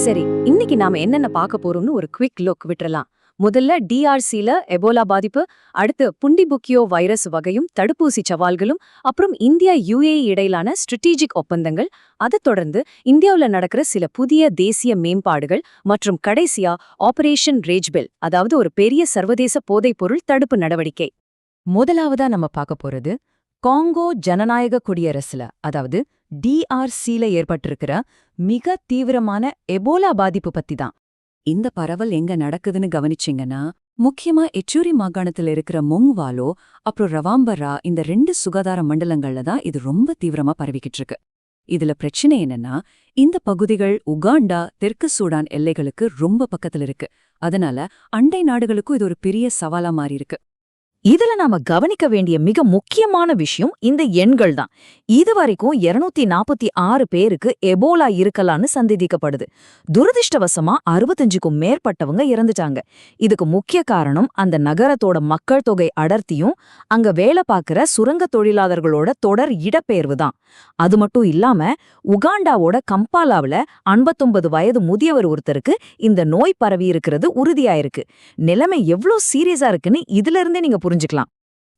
சரி, இன்னைக்கு நாம என்னென்ன பார்க்க போறோம்னு ஒரு குவிக் லுக் விட்டுறலாம். முதல்ல டிஆர்சில எபோலா பாதிப்பு, அடுத்து புண்டிபுக்கியோ வைரஸ் வகையும் தடுப்பூசி சவால்களும், அப்புறம் இந்தியா யுஏஇ இடையிலான ஸ்ட்ராட்டஜிக் ஒப்பந்தங்கள், அதைத் தொடர்ந்து இந்தியாவுல நடக்கிற சில புதிய தேசிய மேம்பாடுகள் மற்றும் கடைசியா ஆபரேஷன் ரேஜ்பெல், அதாவது ஒரு பெரிய சர்வதேச போதைப்பொருள் தடுப்பு நடவடிக்கை. முதலாவதா நம்ம பார்க்க போறது காங்கோ ஜனநாயக குடியரசுல அதாவது டிஆர்சில ஏற்பட்டிருக்கிற மிக தீவிரமான எபோலா பாதிப்பு பத்தி தான். இந்த பரவல் எங்க நடக்குதுன்னு கவனிச்சிங்கன்னா, முக்கியமா எச்சூரி மாகாணத்துல இருக்கிற மொங்வாலோ அப்புறம் ரவாம்பரா இந்த 2 சுகாதார மண்டலங்கள்ல தான் இது ரொம்ப தீவிரமா பரவிக்கிட்டு இருக்கு. இதுல பிரச்சனை என்னன்னா, இந்த பகுதிகள் உகாண்டா தெற்கு சூடான் எல்லைகளுக்கு ரொம்ப பக்கத்துல இருக்கு. அதனால அண்டை நாடுகளுக்கும் இது ஒரு பெரிய சவாலா மாறி இருக்கு. இதுல நாம கவனிக்க வேண்டிய மிக முக்கியமான விஷயம் இந்த எண்கள் தான். இதுவரைக்கும் 246 பேருக்கு எபோலா இருக்கலான்னு சந்தேகிக்கப்படுது. துரதிர்ஷ்டவசமா 65க்கும் மேற்பட்டவங்க இறந்துட்டாங்க. இதுக்கு முக்கிய காரணம் அந்த நகரத்தோட மக்கள் தொகை அடர்த்தியும் அங்க வேலை பார்க்கிற சுரங்க தொழிலாளர்களோட தொடர் இடப்பெயர்வு தான். அது மட்டும் இல்லாம உகாண்டாவோட கம்பாலாவுல 59 வயது முதியவர் ஒருத்தருக்கு இந்த நோய் பரவி இருக்கிறது உறுதியாயிருக்கு. நிலைமை எவ்ளோ சீரியஸா இருக்குன்னு இதுல இருந்தே நீங்க புரிஞ்சுக்கலாம்.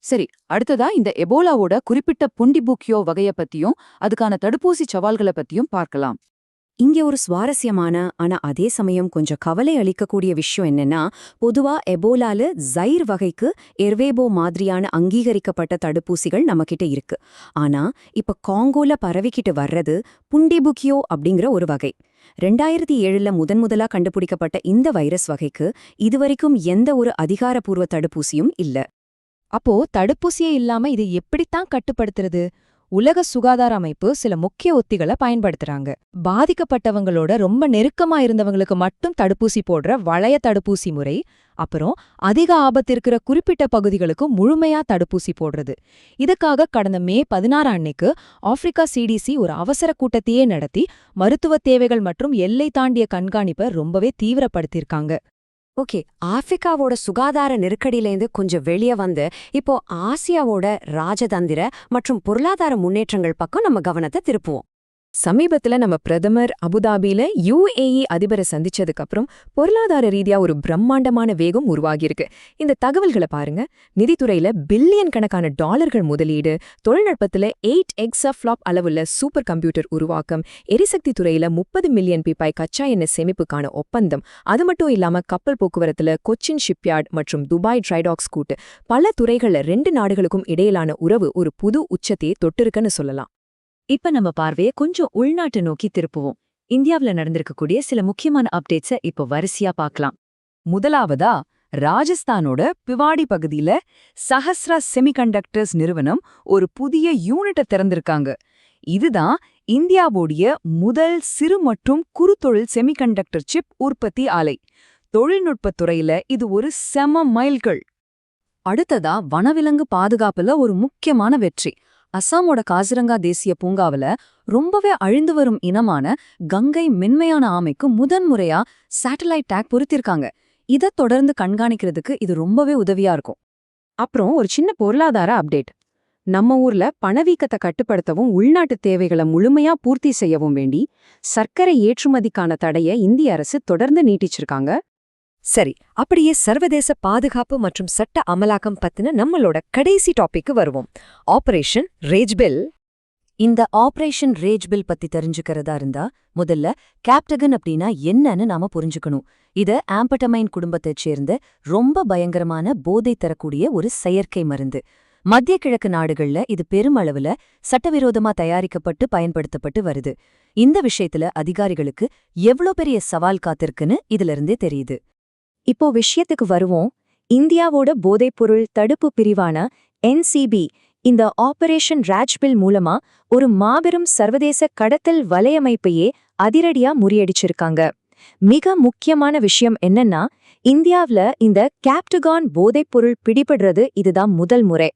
சரி, அடுத்ததா இந்த எபோலாவோட குறிப்பிட்ட புண்டிபுக்கியோ வகைய பத்தியும் அதுக்கான தடுப்பூசி சவால்களை பத்தியும் பார்க்கலாம். இங்க ஒரு சுவாரஸ்யமான ஆனா அதே சமயம் கொஞ்சம் கவலை அளிக்கக்கூடிய விஷயம் என்னன்னா, பொதுவா எபோலால ஜைர் வகைக்கு எர்வேபோ மாதிரியான அங்கீகரிக்கப்பட்ட தடுப்பூசிகள் நம்மகிட்ட இருக்கு. ஆனா இப்ப காங்கோல பரவிக்கிட்டு வர்றது புண்டிபுக்கியோ அப்படிங்கிற ஒரு வகை. 2007ல முதன்முதலா கண்டுபிடிக்கப்பட்ட இந்த வைரஸ் வகைக்கு இதுவரைக்கும் எந்த ஒரு அதிகாரப்பூர்வ தடுப்பூசியும் இல்ல. அப்போ தடுப்பூசியே இல்லாம இது எப்படித்தான் கட்டுப்படுத்துறது? உலக சுகாதார அமைப்பு சில முக்கிய உத்திகளை பயன்படுத்துறாங்க. பாதிக்கப்பட்டவங்களோட ரொம்ப நெருக்கமா இருந்தவங்களுக்கு மட்டும் தடுப்பூசி போடுற வளைய தடுப்பூசி முறை, அப்புறம் அதிக ஆபத்து இருக்கிற குறிப்பிட்ட பகுதிகளுக்கு முழுமையா தடுப்பூசி போடுறது. இதுக்காக கடந்த மே 16 அன்னைக்கு ஆப்பிரிக்கா சிடிசி ஒரு அவசர கூட்டத்தையே நடத்தி மருத்துவ தேவைகள் மற்றும் எல்லை தாண்டிய கண்காணிப்பை ரொம்பவே தீவிரப்படுத்தியிருக்காங்க. ஓகே, ஆப்பிரிக்காவோட சுகாதார நெருக்கடியிலேருந்து கொஞ்சம் வெளியே வந்து இப்போ ஆசியாவோட ராஜதந்திர மற்றும் பொருளாதார முன்னேற்றங்கள் பக்கம் நம்ம கவனத்தை திருப்புவோம். சமீபத்துல நம்ம பிரதமர் அபுதாபியில யுஏஇ அதிபரை சந்திச்சதுக்கு அப்புறம் பொருளாதார ரீதியா ஒரு பிரம்மாண்டமான வேகம் உருவாகியிருக்கு. இந்த தகவல்களை பாருங்க. நிதித்துறையில பில்லியன் கணக்கான டாலர்கள் முதலீடு, தொழில்நுட்பத்துல 8 எக்ஸாஃப்ளாப் அளவுள்ள சூப்பர் கம்ப்யூட்டர் உருவாக்கம், எரிசக்தி துறையில 30 மில்லியன் பீப்பாய் கச்சா எண்ணெய் சேமிப்புக்கான ஒப்பந்தம், அது மட்டும் இல்லாம கப்பல் போக்குவரத்துல கொச்சின் ஷிப்யார்ட் மற்றும் துபாய் ட்ரைடாக்ஸ் கூட்டு, பல துறைகள்ல 2 நாடுகளுக்கும் இடையிலான உறவு ஒரு புது உச்சத்தையே தொட்டிருக்குன்னு சொல்லலாம். இப்ப நம்ம பார்வையை கொஞ்சம் உள்நாட்டு நோக்கி திருப்புவோம். இந்தியாவுல நடந்திருக்கக்கூடிய சில முக்கியமான அப்டேட்ஸை இப்போ வரிசையா பார்க்கலாம். முதலாவதா ராஜஸ்தானோட பிவாடி பகுதியில சஹஸ்ரா செமிகண்டக்டர்ஸ் நிறுவனம் ஒரு புதிய யூனிட்டை திறந்திருக்காங்க. இதுதான் இந்தியாவுடைய முதல் சிறு மற்றும் குறுத்தொழில் செமிகண்டக்டர் சிப் உற்பத்தி ஆலை. தொழில்நுட்பத் துறையில இது ஒரு செம மைல்கல். அடுத்ததா வனவிலங்கு பாதுகாப்புல ஒரு முக்கியமான வெற்றி. அசாமோட காசிரங்கா தேசிய பூங்காவில ரொம்பவே அழிந்து வரும் இனமான கங்கை மென்மையான ஆமைக்கு முதன்முறையா சேட்டலைட் டேக் பொருத்திருக்காங்க. இதைத் தொடர்ந்து கண்காணிக்கிறதுக்கு இது ரொம்பவே உதவியா இருக்கும். அப்புறம் ஒரு சின்ன பொருளாதார அப்டேட். நம்ம ஊர்ல பணவீக்கத்தை கட்டுப்படுத்தவும் உள்நாட்டு தேவைகளை முழுமையா பூர்த்தி செய்யவும் வேண்டி சர்க்கரை ஏற்றுமதிக்கான தடையை இந்திய அரசு தொடர்ந்து நீட்டிச்சிருக்காங்க. சரி, அப்படியே சர்வதேச பாதுகாப்பு மற்றும் சட்ட அமலாக்கம் பத்தின நம்மளோட கடைசி டாபிக்கு வருவோம். ஆபரேஷன் ரேஜ்பெல். இந்த ஆபரேஷன் ரேஜ்பெல் பத்தி தெரிஞ்சுக்கிறதா இருந்தா முதல்ல கேப்டகன் அப்படின்னா என்னன்னு நாம புரிஞ்சுக்கணும். இது ஆம்பட்டமைன் குடும்பத்தைச் சேர்ந்த ரொம்ப பயங்கரமான போதை தரக்கூடிய ஒரு செயற்கை மருந்து. மத்திய கிழக்கு நாடுகள்ல இது பெருமளவுல சட்டவிரோதமா தயாரிக்கப்பட்டு பயன்படுத்தப்பட்டு வருது. இந்த விஷயத்துல அதிகாரிகளுக்கு எவ்ளோ பெரிய சவால் காத்திருக்குன்னு இதிலிருந்தே தெரியுது. இப்போ விஷயத்துக்கு வருவோம். இந்தியாவோட போதைப்பொருள் தடுப்பு பிரிவான NCB இந்த ஆபரேஷன் ராஜ்பெல் மூலமா ஒரு மாபெரும் சர்வதேச கடத்தல் வலையமைப்பையே அதிரடியா முறியடிச்சிருக்காங்க. மிக முக்கியமான விஷயம் என்னன்னா, இந்தியாவுல இந்த கேப்டகான் போதைப்பொருள் பிடிபடுறது இதுதான் முதல் முறை.